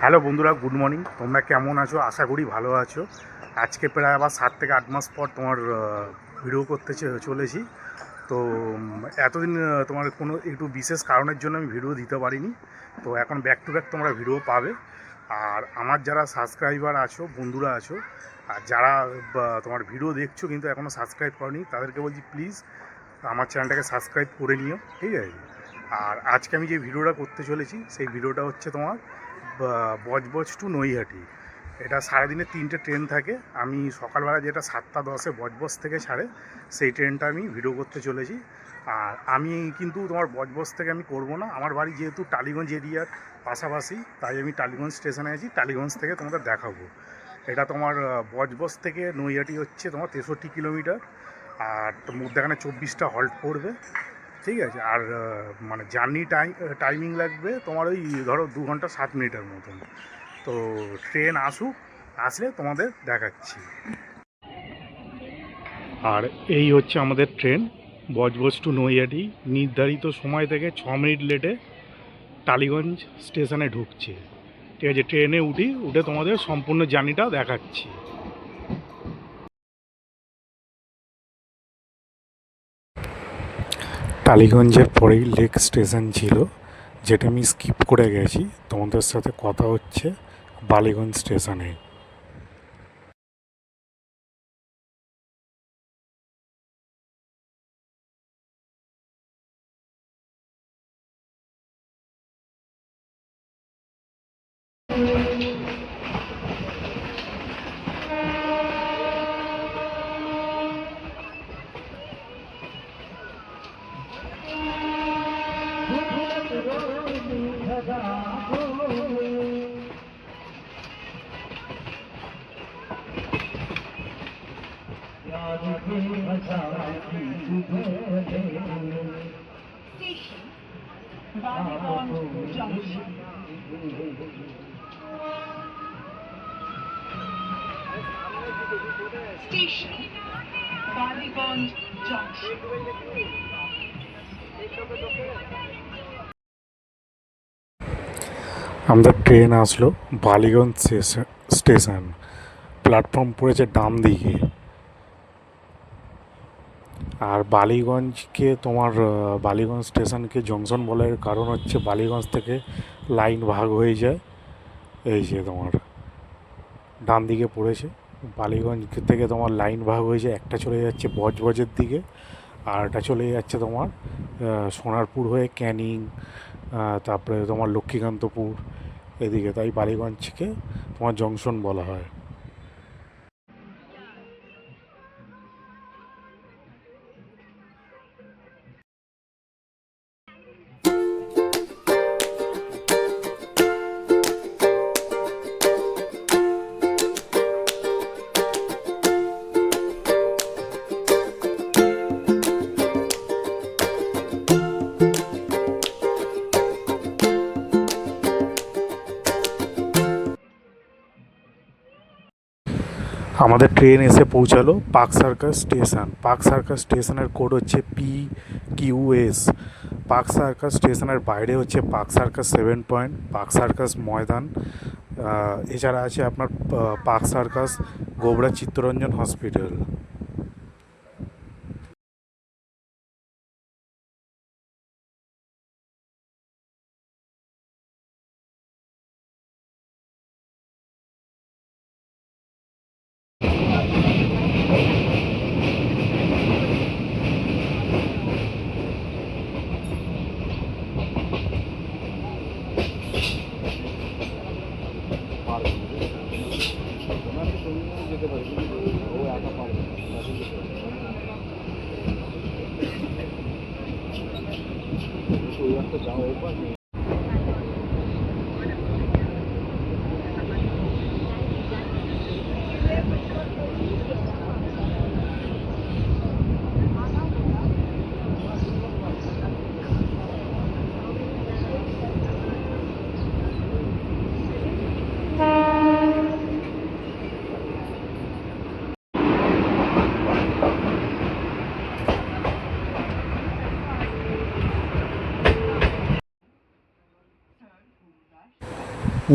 Hello বন্ধুরা, good morning. তোমরা কেমন আছো? আশা করি ভালো আছো। আজকে প্রায় আবার 7 থেকে 8 মাস পর তোমার ভিডিও করতে চলেছি। তো এতদিন তোমার কোনো একটু বিশেষ কারণের জন্য আমি ভিডিও দিতে পারিনি। তো এখন ব্যাক টু ব্যাক তোমরা ভিডিও পাবে। আর আমার যারা সাবস্ক্রাইবার আছো, বন্ধুরা আছো, আর যারা তোমার ভিডিও দেখছো কিন্তু এখনও সাবস্ক্রাইব করনি, তাদেরকে বলছি প্লিজ আমার চ্যানেলটাকে সাবস্ক্রাইব করে নিও, ঠিক আছে? আর আজকে আমি যে ভিডিওটা করতে চলেছি সেই ভিডিওটা হচ্ছে তোমার বজবজ টু নৈহাটি। এটা সারাদিনে 3টে ট্রেন থাকে। আমি সকালবেলা যেটা 7:10 বজবজ থেকে ছাড়ে সেই ট্রেনটা আমি ভিডিও করতে চলেছি। আর আমি কিন্তু তোমার বজবজ থেকে আমি করব না, আমার বাড়ি যেহেতু টালিগঞ্জ এরিয়ার পাশাপাশি, তাই আমি টালিগঞ্জ স্টেশনে আছি, টালিগঞ্জ থেকে তোমাদের দেখাবো। এটা তোমার বজবজ থেকে নৈহাটি হচ্ছে তোমার 63 কিলোমিটার। আর মধ্যেখানে 24টা হল্ট পড়বে, ঠিক আছে? আর মানে জার্নি টাইমিং লাগবে তোমার ওই ধরো 2 ঘন্টা 7 মিনিটের মতন। তো ট্রেন আসলে তোমাদের দেখাচ্ছি। আর এই হচ্ছে আমাদের ট্রেন বজবজ টু নৈহাটি। নির্ধারিত সময় থেকে 6 মিনিট লেটে টালিগঞ্জ স্টেশনে ঢুকছে, ঠিক আছে? ট্রেনে উঠে তোমাদের সম্পূর্ণ জার্নিটা দেখাচ্ছি। টালিগঞ্জের পরেই লেক স্টেশন ছিল, যেটা আমি স্কিপ করে গেছি। তোমাদের সাথে কথা হচ্ছে বালিগঞ্জ স্টেশনে। আমাদের ট্রেন আসলো বালিগঞ্জ স্টেশন। প্ল্যাটফর্ম পড়েছে ডান দিকে। আর বালিগঞ্জকে তোমার বালিগঞ্জ স্টেশনকে জংশন বলার কারণ হচ্ছে বালিগঞ্জ থেকে লাইন ভাগ হয়ে যায়। এই যে তোমার ডান দিকে পড়েছে, বালিগঞ্জ থেকে তোমার লাইন ভাগ হয়ে যায়। একটা চলে যাচ্ছে বজবজের দিকে, আর একটা চলে যাচ্ছে তোমার সোনারপুর হয়ে ক্যানিং, তারপরে তোমার লক্ষ্মীকান্তপুর এদিকে। তাই বালিগঞ্জকে তোমার জংশন বলা হয়। আমাদের ট্রেন এসে পৌঁছালো Park Circus station. Park Circus স্টেশনের কোড হচ্ছে PQS। পার্ক সার্কাস স্টেশনের বাইরে হচ্ছে Park Circus 7 point, Park Circus Maidan, এছাড়া আছে আপনার Park Circus Gobra Chittaranjan hospital.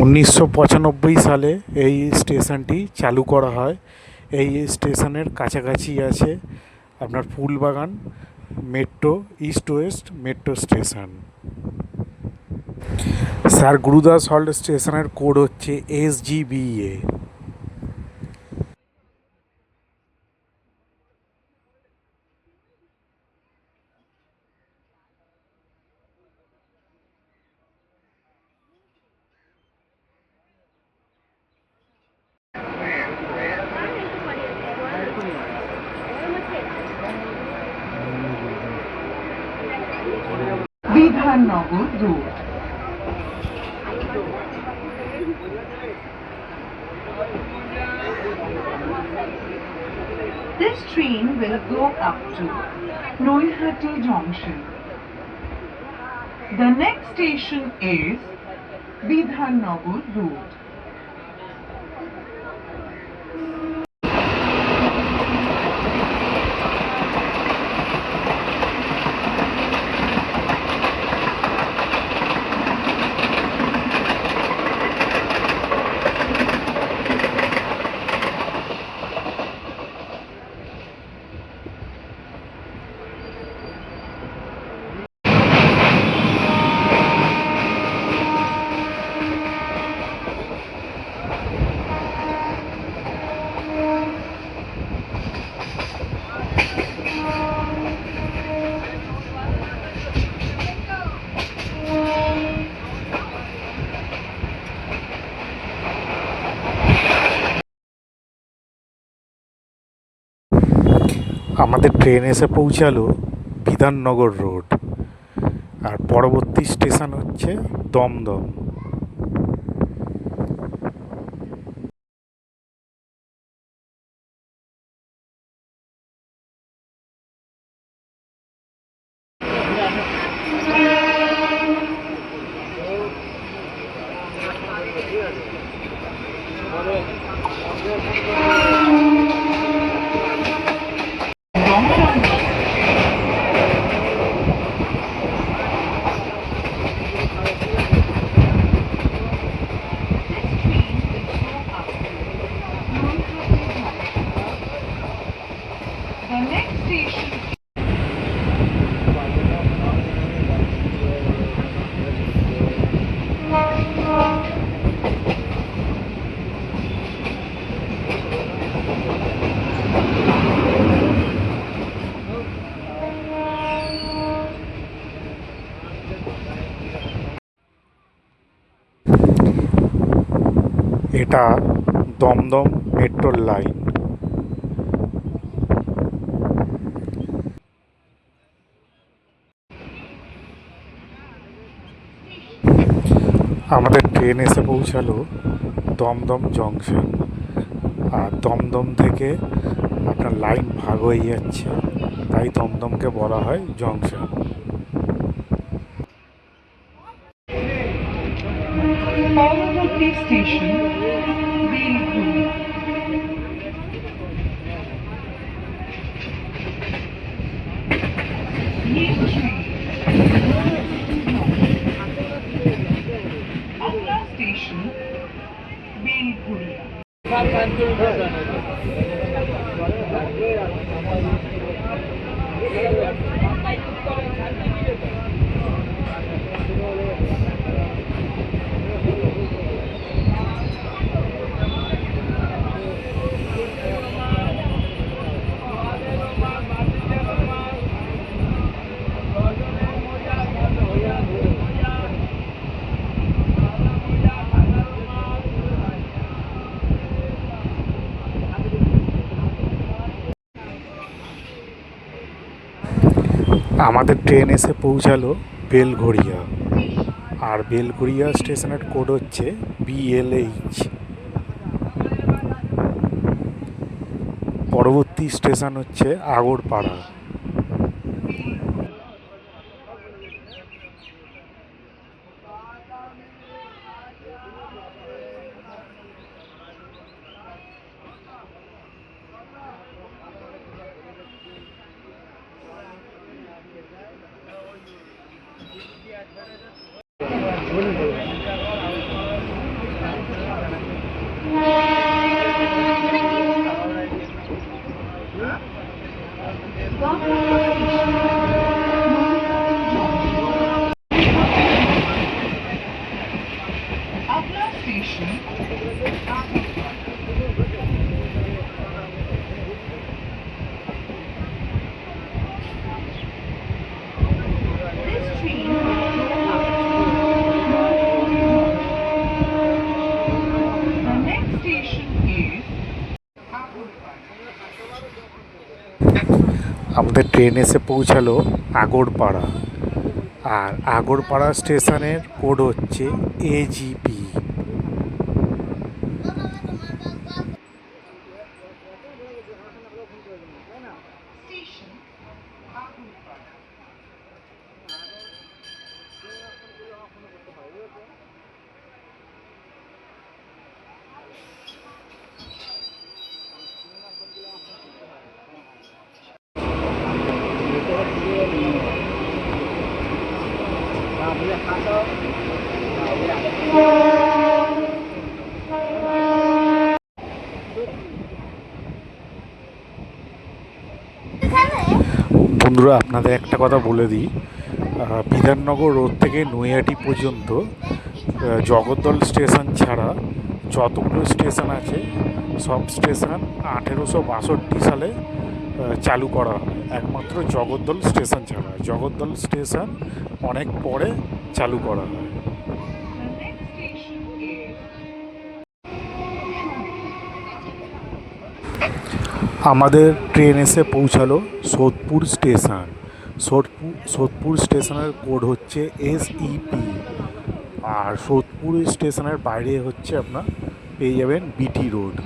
1995 সালে এই স্টেশনটি চালু করা হয়। এই স্টেশনের কাছাকাছি আছে আপনার Phoolbagan metro, east west metro station. Sir Gurudas halt স্টেশনের কোড হচ্ছে SGBA। Bidhannagar road. This train will go up to Noihati Junction. The next station is Bidhannagar Road. আমাদের ট্রেন এসে পৌঁছালো বিধাননগর রোড, আর পরবর্তী স্টেশন হচ্ছে দমদম। The next station এটা দমদম মেট্রোর লাইন। আমাদের ট্রেন এসে পৌঁছালো দমদম জংশন, আর দমদম থেকে আপনার লাইন ভাগ হয়ে যাচ্ছে, তাই দমদমকে বলা হয় জংশন। পরবর্তী স্টেশন বেলঘড়িয়া। ये ट्रेन अगला स्टेशन बेलघड़िया। আমাদের ট্রেন এসে পৌঁছালো বেলঘড়িয়া, আর বেলঘড়িয়া স্টেশনের কোড হচ্ছে BLH। পরবর্তী স্টেশন হচ্ছে আগরপাড়া। अगला station This train will go up to the next station is আমাদের ট্রেন এসে পৌঁছালো আগরপাড়া, আর আগরপাড়া স্টেশনের কোড হচ্ছে AGP। station Agurpada. বন্ধুরা, আপনাদের একটা কথা বলে দিই, বিধাননগর রোড থেকে নৈহাটি পর্যন্ত জগদ্দল স্টেশন ছাড়া যতগুলো স্টেশন আছে সব স্টেশন 1862 সালে চালু করা হয়, একমাত্র জগদ্দল স্টেশন ছাড়া। জগদ্দল স্টেশন অনেক পরে চালু করা হয়। আমাদের ট্রেন এসে পৌঁছালো সোদপুর স্টেশন। সোদপুর স্টেশনের কোড হচ্ছে SEP। আর সোদপুর স্টেশনের বাইরে হচ্ছে আপনার পেয়ে যাবেন BT road.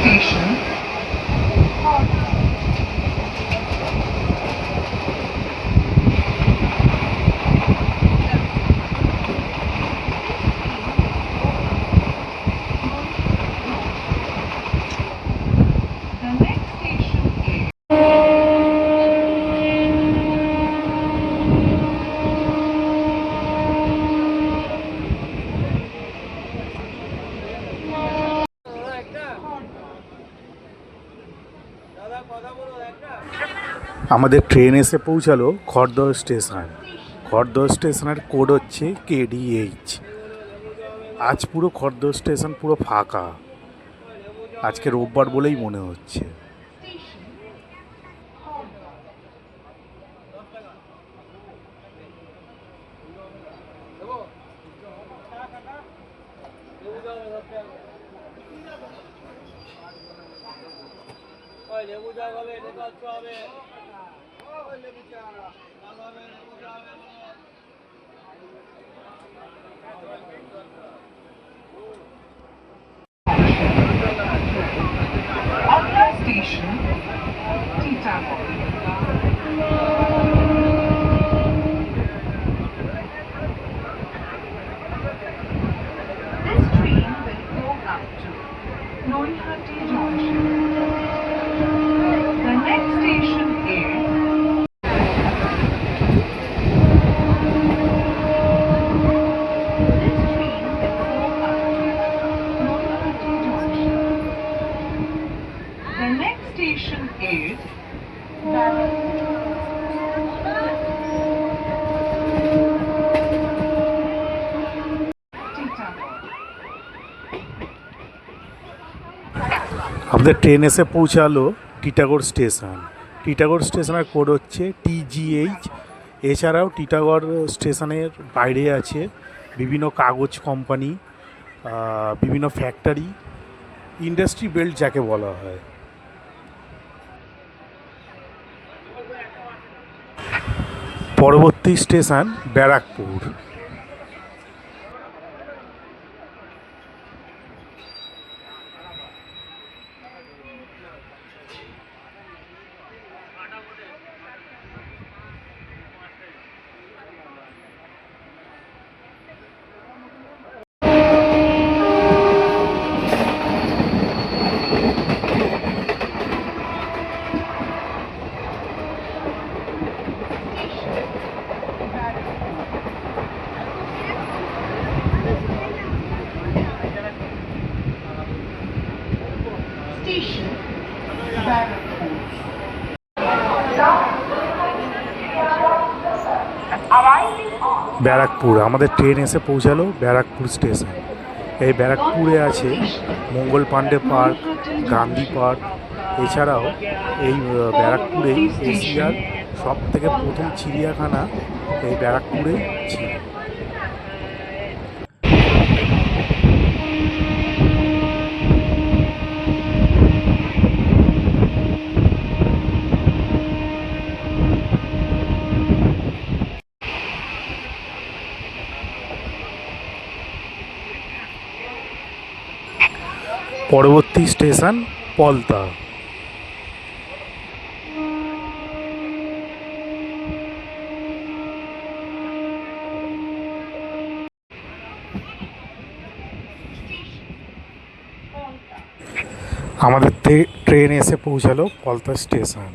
Station The next station is আমাদের ট্রেন এসে পৌঁছালো খড়দহ স্টেশন। খড়দহ স্টেশনের কোড হচ্ছে KDH। আজ পুরো খড়দহ স্টেশন পুরো ফাঁকা, আজকে রোববার বলেই মনে হচ্ছে। अगला station Titagarh This train will go up to Noihati Junction. The next station is This train will go up to Noihati Junction. The next station is Titagarh. আমাদের ট্রেন এসে পৌঁছালো টিটাগড় স্টেশন। টিটাগড় স্টেশনের কোড হচ্ছে TGH। এছাড়াও টিটাগড় স্টেশনের বাইরে আছে বিভিন্ন কাগজ কোম্পানি, বিভিন্ন ফ্যাক্টরি, ইন্ডাস্ট্রি বেল্ট যাকে বলা হয়। পরবর্তী station Barrackpore. Arriving on Barrackpore, আমাদের ট্রেন এসে পৌঁছালো ব্যারাকপুর স্টেশন। এই ব্যারাকপুরে আছে মঙ্গল পাণ্ডে পার্ক, গান্ধী পার্ক, এছাড়াও এই ব্যারাকপুরেই এশিয়ার সব থেকে প্রথম চিড়িয়াখানা এই ব্যারাকপুরেই ছিল। পরবর্তী স্টেশন পলতা। আমাদের ট্রেন এসে পৌঁছালো পলতা স্টেশন।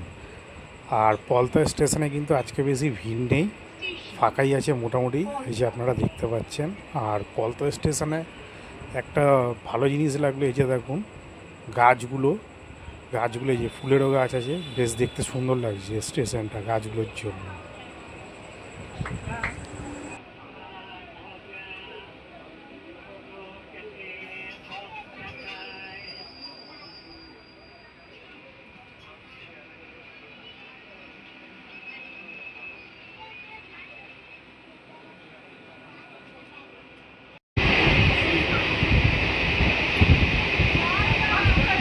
আর পলতা স্টেশনে কিন্তু আজকে বেশি ভিড় নেই, ফাঁকাই আছে মোটামুটি, এই যে আপনারা দেখতে পাচ্ছেন। আর পলতা স্টেশনে একটা ভালো জিনিস লাগলো, এই যে দেখুন গাছগুলো, এই যে ফুলেরও গাছ আছে, বেশ দেখতে সুন্দর লাগছে স্টেশনটা গাছগুলোর জন্য।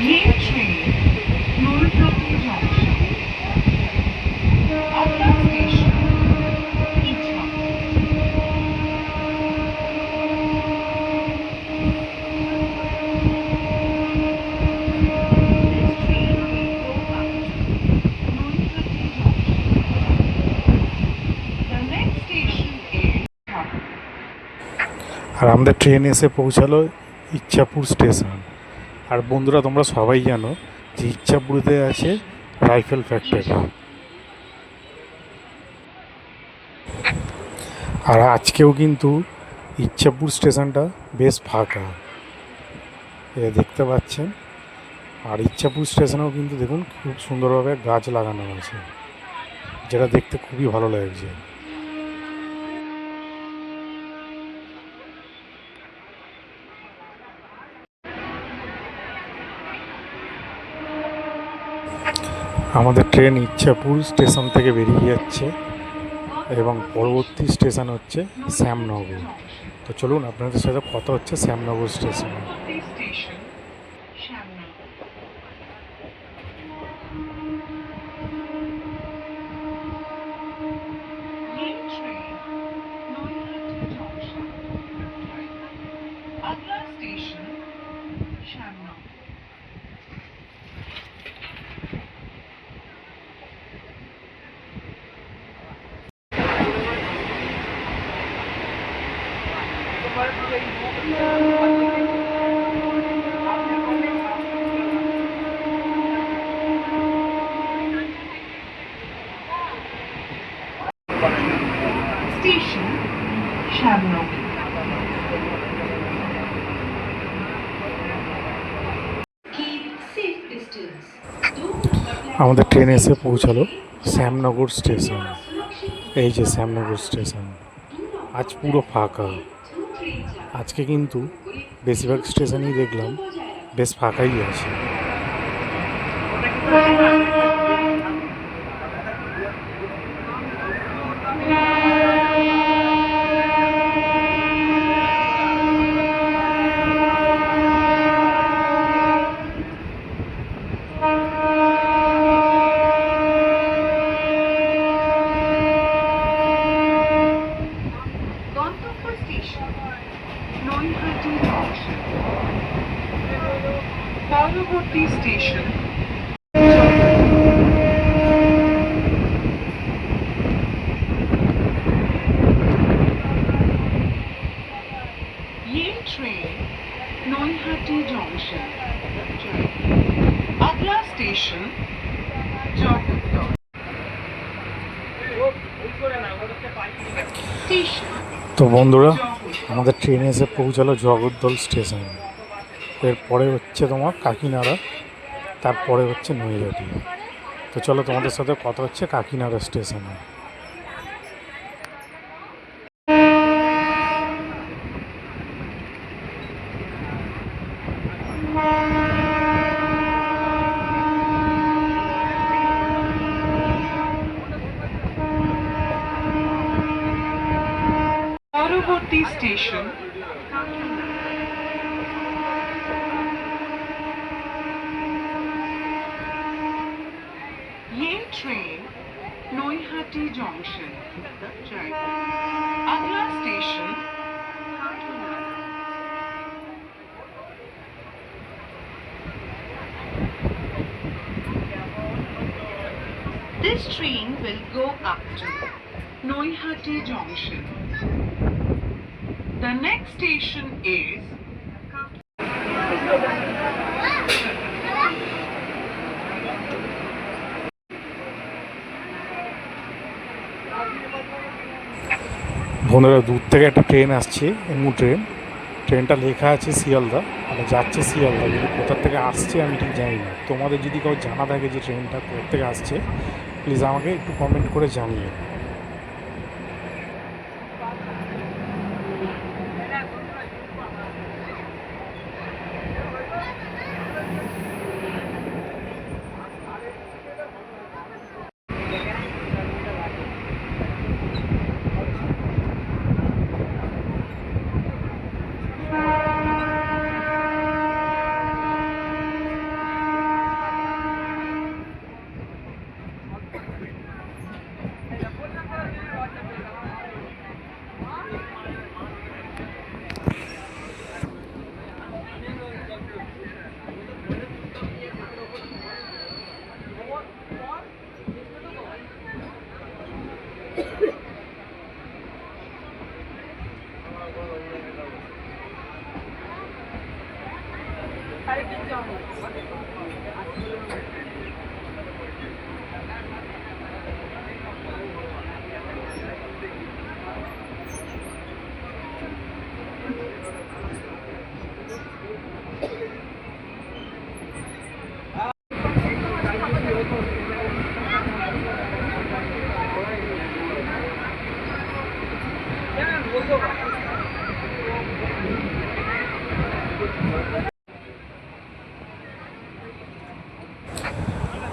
Main train, Nolpati Junction. Agla station, Ichha. This train will go up to Nolpati Junction. The next station is Ichha. আর আমাদের ট্রেন এসে পৌঁছালো ইচ্ছাপুর স্টেশন। আর বন্ধুরা তোমরা সবাই জানো যে ইচ্ছাপুরেতে আছে রাইফেল ফ্যাক্টরি। আর আজকেও কিন্তু ইচ্ছাপুর স্টেশনটা বেশ ফাঁকা, এ দেখতে পাচ্ছেন। আর ইচ্ছাপুর স্টেশনেও কিন্তু দেখুন খুব সুন্দরভাবে গাছ লাগানো আছে, যেটা দেখতে খুবই ভালো লাগছে। আমাদের ট্রেন ইচ্ছাপুর স্টেশন থেকে বেরিয়ে যাচ্ছে এবং পরবর্তী স্টেশন হচ্ছে শ্যামনগর। তো চলুন আপনাদের সাথে কথা হচ্ছে শ্যামনগর স্টেশনে। This station, Shamna. Main train, Nolpati Junction. Agla station, Shamna. Station, Shamna. Keep safe distance. আমাদের ট্রেন এসে পৌঁছালো শ্যামনগর স্টেশন। এই যে শ্যামনগর স্টেশন আজ পুরো ফাঁকা। আজকে কিন্তু বেশিরভাগ স্টেশনই দেখলাম বেশ ফাঁকাই আছে। Gantambur station, Nolpati Junction. পরবর্তী স্টেশন ये ट्रेन नोईहाटी जंक्शन। अगला स्टेशन जगतगढ़ स्टेशन। তো বন্ধুরা আমাদের ট্রেনে এসে পৌঁছালো জগদ্দল স্টেশন। এরপরে হচ্ছে তোমার কাকিনাড়া, তারপরে হচ্ছে নৈহাটি। তো চলো তোমাদের সাথে কথা হচ্ছে কাকিনাড়া স্টেশনে। পরবর্তী স্টেশন ये ट्रेन नोईहाटी जंक्शन तक जाएगी। अगला station This train will go up to Noihati Junction. The next station is বন্ধুরা, দূর থেকে একটা ট্রেন আসছে, এমু ট্রেন। ট্রেনটা লেখা আছে শিয়ালদা, মানে যাচ্ছে শিয়ালদা, কিন্তু কোথা থেকে আসছে আমি ঠিক জানি না। তোমাদের যদি কাউ জানা থাকে যে ট্রেনটা কোথা থেকে আসছে, প্লিজ আমাকে একটু কমেন্ট করে জানিয়ে।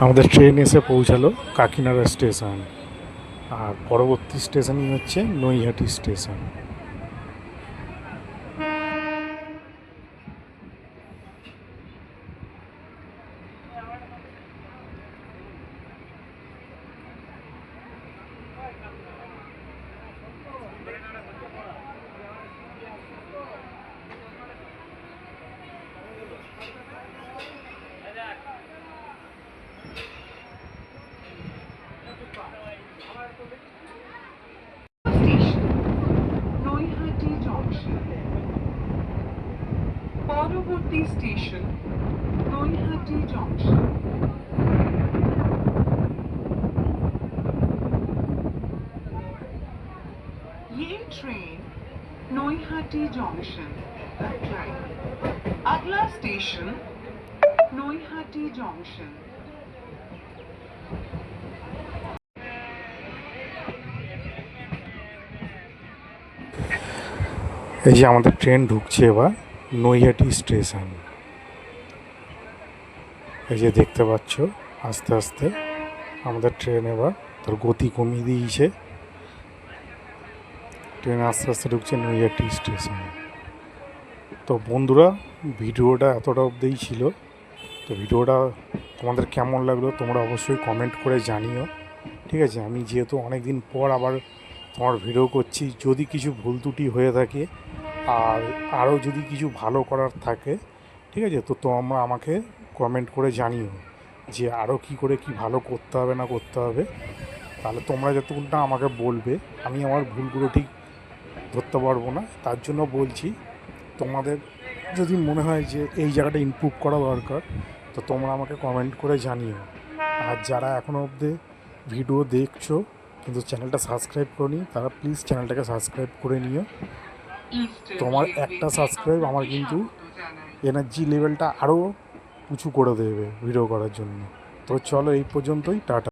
আমাদের ট্রেন এসে পৌঁছালো কাকিনাড়া স্টেশন, আর পরবর্তী স্টেশনই হচ্ছে Naihati station. station Naihati junction. পরবর্তী স্টেশন নৈহাটি জংশন। ये ट्रेन नोईहाटी जंक्शन तक जाएगी। अगला स्टेशन नोईहाटी जंक्शन। এই যে আমাদের ট্রেন ঢুকছে এবার নৈহাটি স্টেশন। এই যে দেখতে পাচ্ছ আস্তে আস্তে আমাদের ট্রেন এবার তার গতি কমিয়ে দিয়েছে। ট্রেন আস্তে আস্তে ঢুকছে নৈহাটি স্টেশন। তো বন্ধুরা, ভিডিওটা এতটা অবধিই ছিল। তো ভিডিওটা তোমাদের কেমন লাগলো তোমরা অবশ্যই কমেন্ট করে জানিও, ঠিক আছে? আমি যেহেতু অনেক দিন পর আবার তোমার ভিডিও করছি, যদি কিছু ভুল ত্রুটি হয়ে থাকে আর আরও যদি কিছু ভালো করার থাকে, ঠিক আছে, তো তোমরা আমাকে কমেন্ট করে জানিও যে আরও কী করে কি ভালো করতে হবে না করতে হবে। তাহলে তোমরা যতক্ষণ না আমাকে বলবে, আমি আমার ভুলগুলো ঠিক ধরতে পারবো না। তার জন্য বলছি, তোমাদের যদি মনে হয় যে এই জায়গাটা ইমপ্রুভ করা দরকার, তো তোমরা আমাকে কমেন্ট করে জানিও। আর যারা এখনও অবধি ভিডিও দেখছো কিন্তু চ্যানেলটা সাবস্ক্রাইব করোনি, তারা প্লিজ চ্যানেলটাকে সাবস্ক্রাইব করে নিও। তোমার একটা সাবস্ক্রাইব আমার কিন্তু এনার্জি লেভেলটা আরও উঁচু করে দেবে ভিডিও করার জন্য। তো চলো এই পর্যন্তই, টাটা।